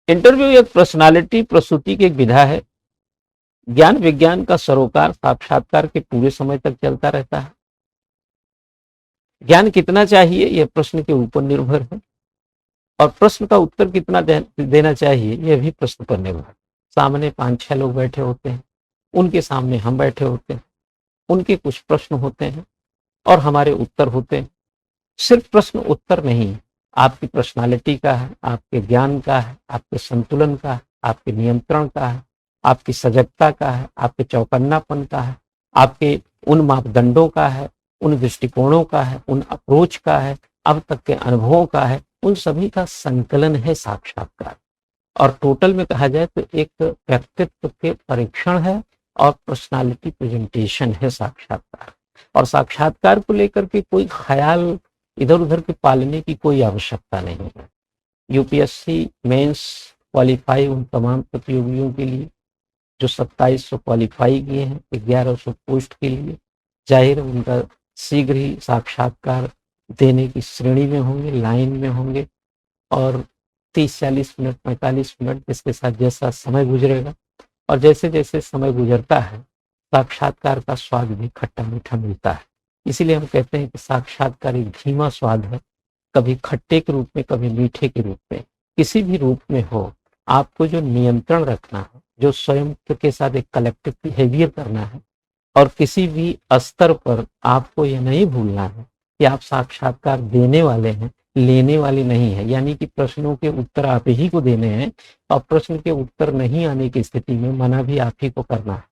Interview एक personality प्रस्तुति की एक विधा है। ज्ञान विज्ञान का सरोकार साक्षात्कार के पूरे समय तक चलता रहता है। ज्ञान कितना चाहिए यह प्रश्न के ऊपर निर्भर है और प्रश्न का उत्तर कितना देना चाहिए यह भी प्रश्न पर निर्भर है। सामने 5-6 लोग बैठे होते हैं, उनके सामने हम बैठे होते हैं, उनके कुछ प्रश्न होते हैं और हमारे उत्तर होते हैं। सिर्फ प्रश्न उत्तर नहीं, आपकी पर्सनालिटी का है, आपके ज्ञान का है, आपके संतुलन का है, आपके नियंत्रण का है, आपकी सजगता का है, आपके चौकन्नापन का है, आपके उन मापदंडों का है, उन दृष्टिकोणों का है, उन अप्रोच का है, अब तक के अनुभवों का है, उन सभी का संकलन है साक्षात्कार। और टोटल में कहा जाए तो एक व्यक्तित्व के परीक्षण है और पर्सनालिटी प्रेजेंटेशन है साक्षात्कार। और साक्षात्कार को लेकर के कोई ख्याल इधर उधर के पालने की कोई आवश्यकता नहीं है। यूपीएससी मेंस क्वालिफाई उन तमाम प्रतियोगियों के लिए जो 2700 क्वालिफाई किए हैं 1100 पोस्ट के लिए, जाहिर है उनका शीघ्र ही साक्षात्कार देने की श्रेणी में होंगे, लाइन में होंगे और 30-40 मिनट 45 मिनट जिसके साथ जैसा समय गुजरेगा और जैसे जैसे समय गुजरता है साक्षात्कार का स्वाद भी खट्टा मीठा मिलता है। इसीलिए हम कहते हैं कि साक्षात्कार एक धीमा स्वाद है, कभी खट्टे के रूप में कभी मीठे के रूप में, किसी भी रूप में हो, आपको जो नियंत्रण रखना है, जो स्वयं के साथ एक कलेक्टिव बिहेवियर करना है और किसी भी स्तर पर आपको यह नहीं भूलना है कि आप साक्षात्कार देने वाले हैं, लेने वाले नहीं है। यानी कि प्रश्नों के उत्तर आप ही को देने हैं और प्रश्न के उत्तर नहीं आने की स्थिति में मना भी आप ही को करना है।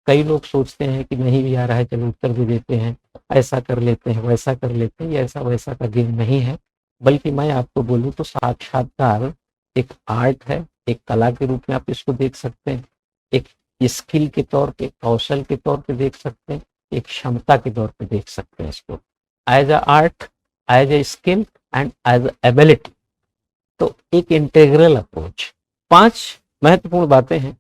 कई लोग सोचते हैं कि नहीं भी आ रहा है चलो उत्तर भी देते हैं, ऐसा कर लेते हैं, वैसा कर लेते हैं, ये ऐसा वैसा का गेम नहीं है। बल्कि मैं आपको बोलूं तो साक्षात्कार एक आर्ट है, एक कला के रूप में आप इसको देख सकते हैं, एक स्किल के तौर पे, कौशल के तौर पे देख सकते हैं, एक क्षमता के तौर पे देख सकते हैं इसको, as a art, as a skill and as a ability. तो एक इंटेग्रल अप्रोच। 5 महत्वपूर्ण बातें हैं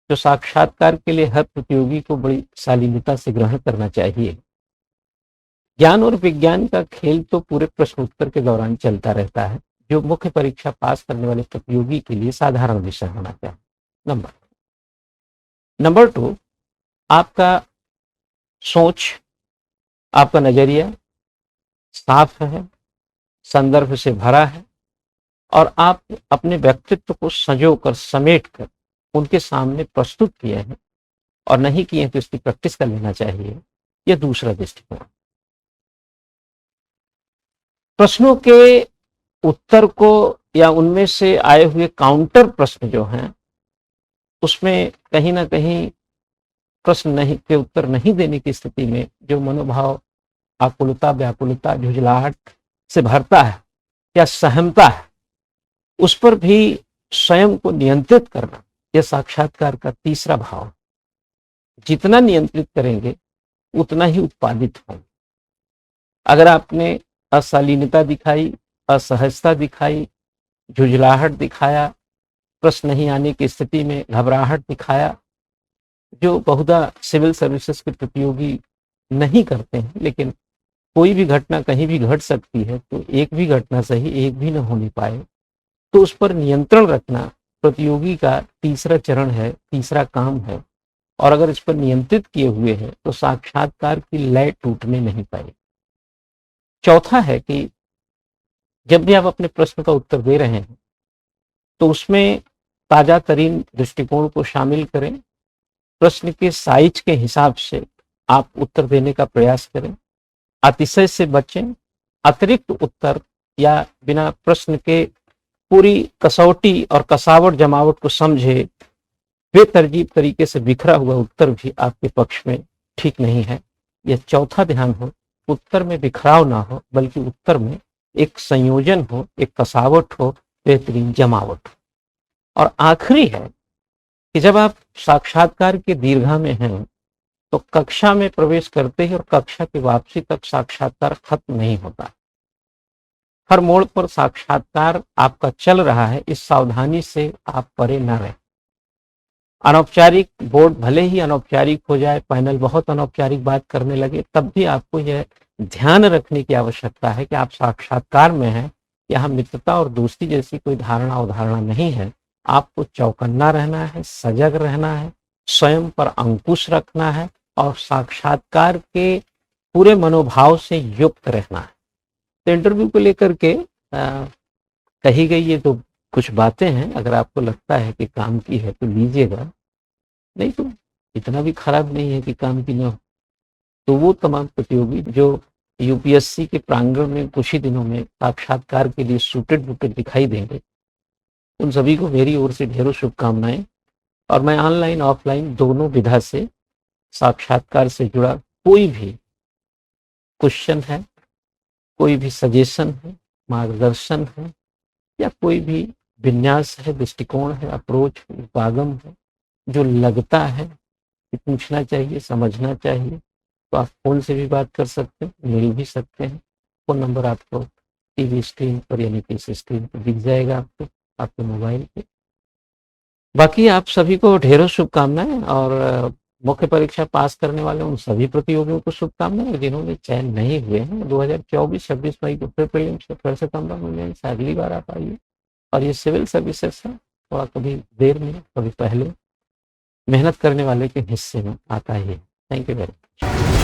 जो साक्षात्कार के लिए हर प्रतियोगी को बड़ी शालीनता से ग्रहण करना चाहिए। ज्ञान और विज्ञान का खेल तो पूरे प्रश्न उत्तर के दौरान चलता रहता है, जो मुख्य परीक्षा पास करने वाले प्रतियोगी के लिए साधारण विषय होना चाहिए। नंबर 2, आपका सोच, आपका नजरिया साफ है, संदर्भ से भरा है और आप अपने व्यक्तित्व को संजो कर समेट कर उनके सामने प्रस्तुत किए हैं और नहीं किए हैं तो इसकी प्रैक्टिस कर लेना चाहिए। यह दूसरा दृष्टिकोण। प्रश्नों के उत्तर को या उनमें से आए हुए काउंटर प्रश्न जो हैं उसमें कहीं ना कहीं प्रश्न नहीं के उत्तर नहीं देने की स्थिति में जो मनोभाव आकुलता, व्याकुलता, झुंझलाहट से भरता है या सहमता है, उस पर भी स्वयं को नियंत्रित करना यह साक्षात्कार का तीसरा भाव। जितना नियंत्रित करेंगे उतना ही उत्पादित होंगे। अगर आपने अशालीनता दिखाई, असहजता दिखाई, झुंझलाहट दिखाया, प्रश्न नहीं आने की स्थिति में घबराहट दिखाया, जो बहुधा सिविल सर्विसेज के प्रतियोगी नहीं करते हैं, लेकिन कोई भी घटना कहीं भी घट सकती है तो एक भी घटना सही एक भी न होने पाए, तो उस पर नियंत्रण रखना प्रतियोगी का तीसरा चरण है, तीसरा काम है। और अगर इस पर नियंत्रित किए हुए हैं तो साक्षात्कार की लय टूटने नहीं पाएगी। चौथा है कि जब भी आप अपने प्रश्न का उत्तर दे रहे हैं तो उसमें ताजा तरीन दृष्टिकोण को शामिल करें। प्रश्न के साइज के हिसाब से आप उत्तर देने का प्रयास करें, अतिशय से बचें। अतिरिक्त उत्तर या बिना प्रश्न के पूरी कसौटी और कसावट जमावट को समझे बेतरजीब तरीके से बिखरा हुआ उत्तर भी आपके पक्ष में ठीक नहीं है। यह चौथा ध्यान हो, उत्तर में बिखराव ना हो बल्कि उत्तर में एक संयोजन हो, एक कसावट हो, बेहतरीन जमावट हो। और आखिरी है कि जब आप साक्षात्कार के दीर्घा में हैं तो कक्षा में प्रवेश करते ही और कक्षा की वापसी तक साक्षात्कार खत्म नहीं होता। हर मोड़ पर साक्षात्कार आपका चल रहा है, इस सावधानी से आप परे न रहें। अनौपचारिक बोर्ड भले ही अनौपचारिक हो जाए, पैनल बहुत अनौपचारिक बात करने लगे, तब भी आपको यह ध्यान रखने की आवश्यकता है कि आप साक्षात्कार में हैं। यहाँ मित्रता और दोस्ती जैसी कोई धारणा अवधारणा नहीं है, आपको चौकन्ना रहना है, सजग रहना है, स्वयं पर अंकुश रखना है और साक्षात्कार के पूरे मनोभाव से युक्त रहना है। तो इंटरव्यू को लेकर के कही गई ये तो कुछ बातें हैं, अगर आपको लगता है कि काम की है तो लीजिएगा, नहीं तो इतना भी खराब नहीं है कि काम की ना हो। तो वो तमाम प्रतियोगी जो यूपीएससी के प्रांगण में कुछ ही दिनों में साक्षात्कार के लिए सूटेड बूटेड दिखाई देंगे, उन सभी को मेरी ओर से ढेरों शुभकामनाएं। और मैं ऑनलाइन ऑफलाइन दोनों विधा से साक्षात्कार से जुड़ा कोई भी क्वेश्चन है, कोई भी सजेशन है, मार्गदर्शन है, या कोई भी विन्यास है, दृष्टिकोण है, अप्रोच है, उपागम है, जो लगता है कि पूछना चाहिए, समझना चाहिए, तो आप फ़ोन से भी बात कर सकते हैं, मिल भी सकते हैं। फ़ोन नंबर आपको टीवी स्क्रीन पर यानी कि स्क्रीन पर दिख जाएगा आपको, आपके मोबाइल पे। बाकी आप सभी को ढेरों शुभकामनाएं और मुख्य परीक्षा पास करने वाले उन सभी प्रतियोगियों को शुभकामनाएं जिन्होंने चयन नहीं हुए हैं। 2024-26 मई को फिर प्रीलिम्स से फिर से कम मूल्यांकन से अगली बार आप आइए। और ये सिविल सर्विसेज है, थोड़ा कभी देर में कभी पहले, मेहनत करने वाले के हिस्से में आता ही है। Thank you very much.